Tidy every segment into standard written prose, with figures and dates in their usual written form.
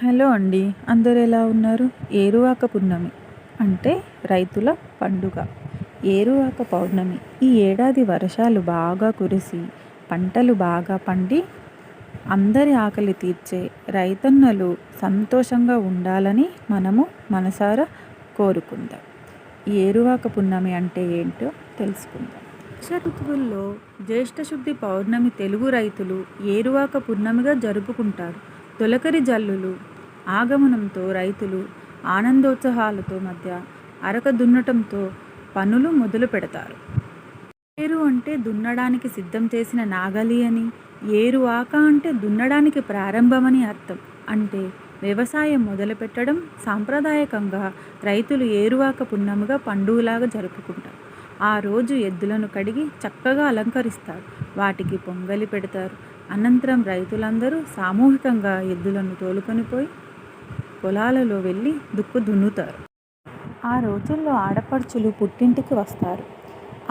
Hello అండి. అందరూ ఎలా ఉన్నారు? ఏరువాక పున్నమి అంటే రైతుల పండుగ. ఏరువాక పౌర్ణమి ఈ ఏడాది వర్షాలు బాగా కురిసి పంటలు బాగా పండి అందరి ఆకలి తీర్చే రైతన్నలు సంతోషంగా ఉండాలని మనము మనసారా కోరుకుందాం. ఈ ఏరువాక పున్నమి అంటే ఏంటో తెలుసుకుందాం. వర్ష ఋతువుల్లో జ్యేష్ఠ శుద్ధి పౌర్ణమి తెలుగు రైతులు ఏరువాక పున్నమిగా జరుపుకుంటారు. తొలకరి జల్లులు ఆగమనంతో రైతులు ఆనందోత్సాహాలతో మధ్య అరక దున్నటంతో పనులు మొదలు పెడతారు. ఏరు అంటే దున్నడానికి సిద్ధం చేసిన నాగలి అని, ఏరువాక అంటే దున్నడానికి ప్రారంభమని అర్థం. అంటే వ్యవసాయం మొదలుపెట్టడం. సాంప్రదాయకంగా రైతులు ఏరువాక పున్నమిగా పండుగలాగా జరుపుకుంటారు. ఆ రోజు ఎద్దులను కడిగి చక్కగా అలంకరిస్తారు. వాటికి పొంగలి పెడతారు. అనంతరం రైతులందరూ సామూహికంగా ఎద్దులను తోలుకొని పోయి పొలాలలో వెళ్ళి దుక్కు దున్నుతారు. ఆ రోజుల్లో ఆడపడుచులు పుట్టింటికి వస్తారు.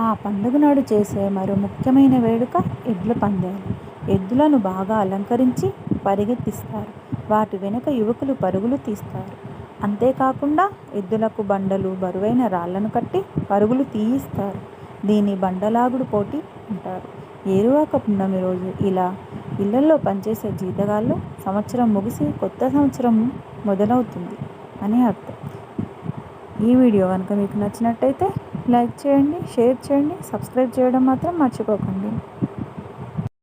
ఆ పండుగ నాడు చేసే మరో ముఖ్యమైన వేడుక ఎడ్ల పందాలు. ఎద్దులను బాగా అలంకరించి పరిగెత్తిస్తారు. వాటి వెనుక యువకులు పరుగులు తీస్తారు. అంతేకాకుండా ఎద్దులకు బండలు బరువైన రాళ్లను కట్టి పరుగులు తీయిస్తారు. దీన్ని బండలాగుడు పోటీ అంటారు. ఏరువాక పున్నమి రోజు ఇలా ఇళ్లలో పనిచేసే జీతగాళ్ళు సంవత్సరం ముగిసి కొత్త సంవత్సరం మొదలవుతుంది అని అర్థం. ఈ వీడియో కనుక మీకు నచ్చినట్టయితే లైక్ చేయండి, షేర్ చేయండి, సబ్స్క్రైబ్ చేయడం మాత్రం మర్చిపోకండి.